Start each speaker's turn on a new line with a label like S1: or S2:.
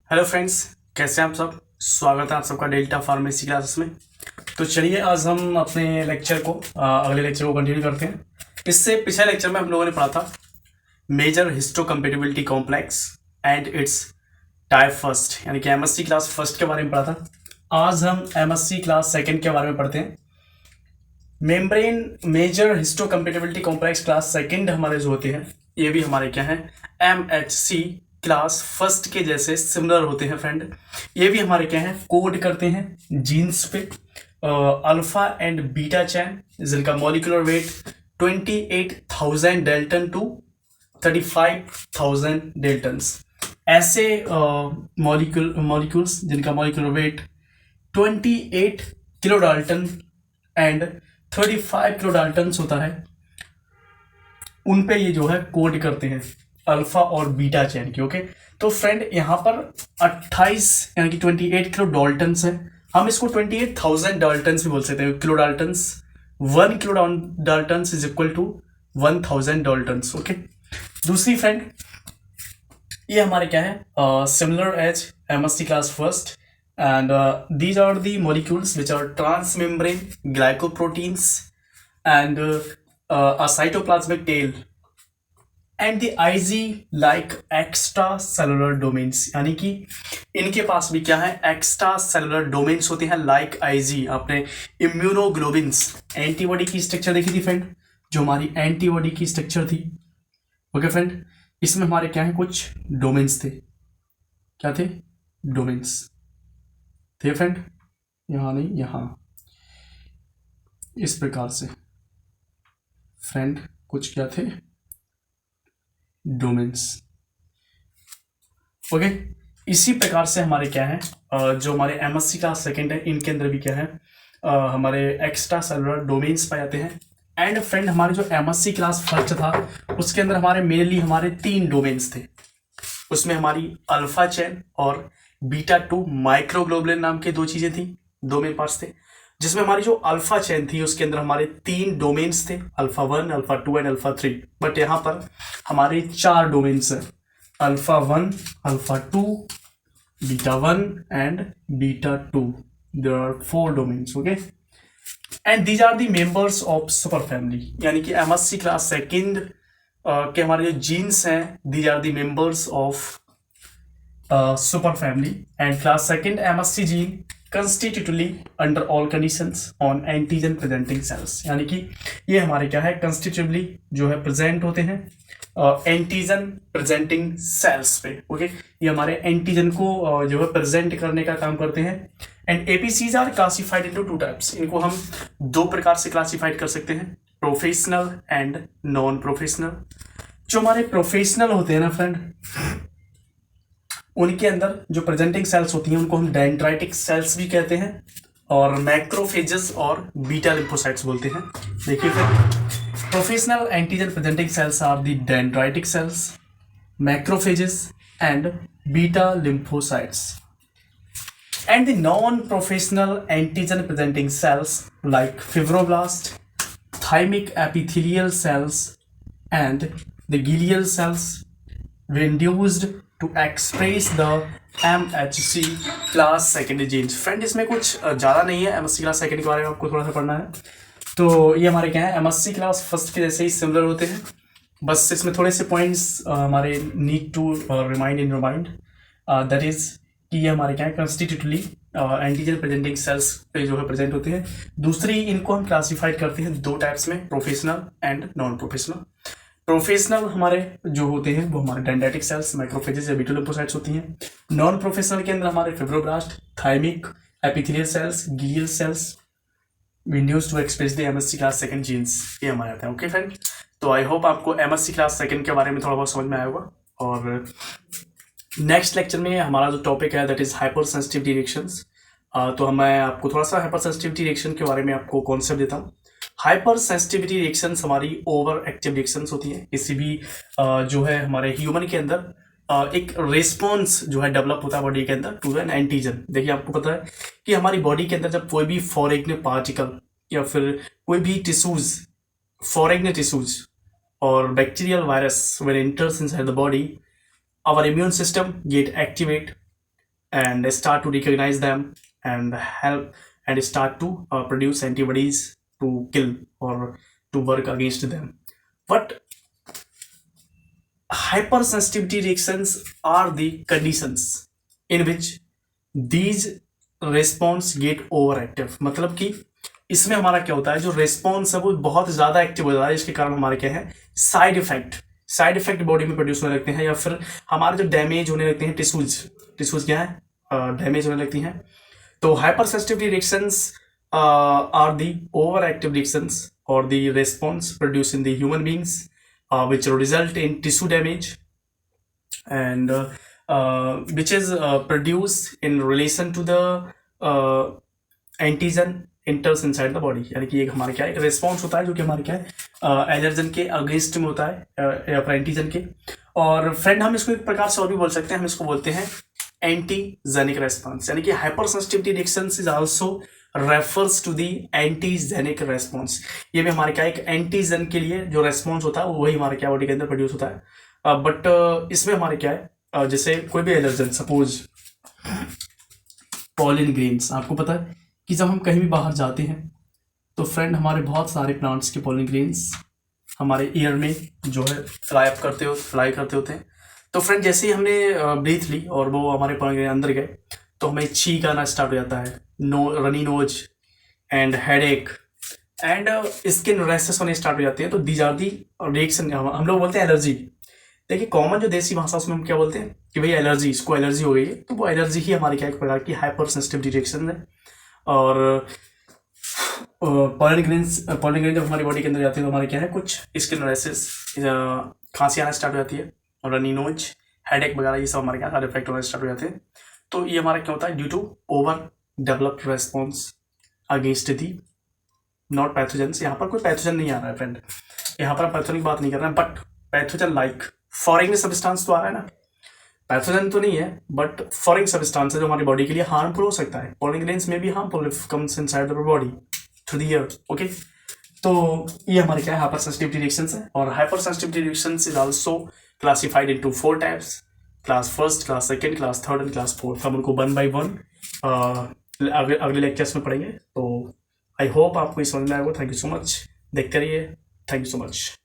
S1: Hello friends, कैसे हैं आप सब। स्वागत है आप सबका डेल्टा फार्मेसी क्लासेस में। तो चलिए आज हम अपने लेक्चर को अगले लेक्चर को कंटिन्यू करते हैं। इससे पिछले लेक्चर में हम लोगों ने पढ़ा था major histocompatibility complex and its type first, यानी कि एमएससी क्लास फर्स्ट के बारे में पढ़ा था। आज हम एमएससी क्लास सेकेंड के बारे में पढ़ते हैं। Membrane major histocompatibility complex class second हमारे जो होते हैं ये भी हमारे क्या है एमएचसी क्लास फर्स्ट के जैसे सिमिलर होते हैं फ्रेंड। ये भी हमारे क्या है कोड करते हैं जीन्स पे अल्फा एंड बीटा चैन जिनका molecular weight 28,000 dalton to 35,000 daltons. ऐसे मॉलिक्यूल्स जिनका molecular weight 28 kilo dalton and 35 kilo daltons होता है, उन पे ये जो है कोड करते हैं अल्फा और बीटा चैन की। ओके, तो फ्रेंड यहाँ पर 28 यानी कि 28 किलो डाल्टन्स है। हम इसको 28,000 डाल्टन्स भी बोल सकते हैं। Kilo daltons 1 kilo daltons is equal to 1000 daltons. Okay, दूसरी फ्रेंड ये हमारे क्या है similar as MSC class first and these are the molecules which are transmembrane glycoproteins and a cytoplasmic tail and the IG like extra cellular domains, यानी कि इनके पास भी क्या है एक्स्ट्रा सेलुलर डोमेन्स होते हैं लाइक IG। आपने इम्यूनोग्लोबिन्स एंटीबॉडी की स्ट्रक्चर देखी थी फ्रेंड, जो हमारी एंटीबॉडी की स्ट्रक्चर थी। ओके फ्रेंड, इसमें हमारे क्या है कुछ डोमेन्स थे। क्या थे? डोमेन्स थे फ्रेंड, यहाँ नहीं यहाँ, इस प्रकार से फ्रेंड कुछ क्या थे डोमेन्स। ओके, इसी प्रकार से हमारे क्या है जो हमारे एमएससी क्लास सेकेंड है इनके अंदर भी क्या है हमारे एक्स्ट्रा सेलुलर डोमेन्स पाए जाते हैं। एंड फ्रेंड हमारे जो एमएससी क्लास फर्स्ट था उसके अंदर हमारे मेनली हमारे 3 डोमेन्स थे। उसमें हमारी अल्फा चैन और बीटा 2 माइक्रोग्लोबुलिन नाम के 2 चीजें थी, 2 मेन पार्ट्स थे। जिसमें हमारी जो अल्फा चैन थी उसके अंदर हमारे 3 डोमेन्स थे, alpha 1, alpha 2 and alpha 3। But यहाँ पर हमारे 4 डोमेन्स हैं, alpha 1, alpha 2, beta 1 and beta 2। There are 4 domains. Okay, and these are the members of super family, यानी कि एमएससी क्लास सेकेंड के हमारे जो जीन्स हैं these are the members of super family and class second MSC gene constitutively under all conditions on antigen presenting cells, यानी कि ये हमारे क्या है constitutively जो है प्रेजेंट होते हैं एंटीजन प्रेजेंटिंग सेल्स पे। ओके, ये हमारे एंटीजन को जो है प्रेजेंट करने का काम करते हैं। And APCs are classified into 2 types, इनको हम 2 प्रकार से क्लासिफाइड कर सकते हैं, प्रोफेशनल एंड नॉन प्रोफेशनल। जो हमारे प्रोफेशनल होते हैं ना फ्रेंड, उनके अंदर जो प्रेजेंटिंग सेल्स होती हैं उनको हम डेंड्राइटिक सेल्स भी कहते हैं और मैक्रोफेजेस और बीटा लिम्फोसाइट्स बोलते हैं। देखिए फिर professional antigen presenting cells are the dendritic cells, macrophages and beta lymphocytes. And the non professional antigen presenting cells like fibroblast, thymic epithelial cells and the glial cells were induced to express the MHC class second genes. Friend इसमें कुछ ज़्यादा नहीं है, MSc class second के बारे में आपको थोड़ा सा पढ़ना है। तो ये हमारे क्या है एमएससी क्लास फर्स्ट के जैसे ही सिमिलर होते हैं, बस इसमें थोड़े से पॉइंट्स हमारे need to remind in your mind, that is कि ये हमारे क्या है कंस्टिट्यूटिवली एंटीजन प्रेजेंटिंग सेल्स पे जो है प्रेजेंट होते हैं। दूसरी इनको हम क्लासीफाइड करते हैं 2 टाइप्स में, professional and non professional. Professional हमारे जो होते हैं वो हमारे डेंड्राइटिक सेल्स, मैक्रोफेजेस या बीटा लिम्फोसाइट्स होती हैं। नॉन प्रोफेशनल के अंदर हमारे fibroblast, thymic epithelial cells, glial cells induced to express the MSC class second genes, ये हमारे आता है। ओके फ्रेंड, तो आई होप आपको एमएससी क्लास सेकंड के बारे में थोड़ा बहुत समझ में आया होगा। और नेक्स्ट लेक्चर में हमारा जो टॉपिक है that is hyper sensitivity reactions. तो मैं आपको थोड़ा सा हाइपर सेंसिटिविटी रिएक्शन के बारे में आपको कॉन्सेप्ट देता हूँ। हाइपर सेंसिटिविटी रिएक्शंस हमारी ओवर एक्टिव रिएक्शंस होती हैं। किसी भी जो है हमारे ह्यूमन के अंदर एक रिस्पॉन्स जो है डेवलप होता है बॉडी के अंदर टू एन एंटीजन। देखिए आपको पता है कि हमारी बॉडी के अंदर जब कोई भी फॉरेन पार्टिकल या फिर कोई भी टिश्यूज, फॉरेन टिश्यूज और bacterial virus when enters inside the body, our immune system get activate and start to recognize them and help and start to produce antibodies to kill or to work against them. But hypersensitivity reactions are the conditions in which these response get overactive. मतलब कि इसमें हमारा क्या होता है, जो response है वो बहुत ज़्यादा एक्टिव हो जाता है, जिसके कारण हमारे क्या है, साइड इफेक्ट बॉडी में प्रोड्यूस होने लगते हैं, या फिर हमारे जो डैमेज होने लगते हैं टिश्यूज क्या है, डैमेज होने लगती हैं. तो hypersensitivity reactions are the over active reactions और the response produce in the human beings which result in tissue damage and which is produced in relation to the antigen enters inside the body. यानी कि एक हमारा क्या है, एक response होता है जो कि हमारे क्या है, एलर्जन के अगेंस्ट में होता है या फिर एंटीजन के. और फ्रेंड हम इसको एक प्रकार से और भी बोल सकते हैं, हम इसको बोलते हैं एंटीजेनिक रेस्पॉन्स. यानी कि hypersensitivity reactions is also refers to the antigenic response. ये भी हमारे क्या एक एंटीजन के लिए जो रेस्पॉन्स होता है वही हमारे क्या बॉडी के अंदर प्रोड्यूस होता है. बट इसमें हमारे क्या है, जैसे कोई भी एलर्जन, सपोज पॉलिन ग्रेन्स. आपको पता है कि जब हम कहीं भी बाहर जाते हैं तो फ्रेंड हमारे बहुत सारे प्लांट्स के पॉलिन ग्रेन्स हमारे ईयर में जो है फ्लाई करते होते हैं. तो फ्रेंड जैसे ही हमने ब्रीथ ली और वो हमारे पॉलिन ग्रेन अंदर गए तो हमें छींक आना स्टार्ट हो जाता है, runny nose and headache and skin rashes होने स्टार्ट हो जाते हैं. तो दीज आर दी रिएक्शन, हम लोग बोलते हैं एलर्जी. देखिए कॉमन जो देसी भाषा उसमें हम क्या बोलते हैं कि भाई एलर्जी, इसको एलर्जी हो गई है. तो वो एलर्जी ही हमारी क्या एक प्रकार की हाइपर सेंसिटिविटी रिएक्शन है. और पॉलन ग्रेन जब हमारी बॉडी के अंदर जाती है तो हमारे क्या है, कुछ स्किन रैशेस, खांसी आना स्टार्ट हो जाती है, और रनी नोज, हेडेक वगैरह ये सब हमारे क्या साइड इफेक्ट होना स्टार्ट हो जाते हैं. तो ये हमारा क्या होता है, due to over developed response against the not pathogens. यहाँ पर कोई पैथोजन नहीं आ रहा है फ्रेंड, यहाँ पर हम पैथोजन की बात नहीं कर रहे हैं, but pathogen like foreign substance तो आ रहा है ना. पैथोजन तो नहीं है बट फॉरेन सब्सटेंस है जो हमारी बॉडी के लिए हार्मफुल हो सकता है. पॉलन ग्रेन्स में भी harmful if comes inside the body through the air. Okay, तो ये हमारे क्या है, हाइपर सेंसिटिविटी रिएक्शंस है. और hyper sensitivity reactions is also classified into 4 types, class first, class second, class third and class fourth. हम उनको 1 by 1 अगले लेक्चर्स में पढ़ेंगे. तो आई होप आपको ये समझ में आएगा. थैंक यू सो मच, देखते रहिए. Thank you so much.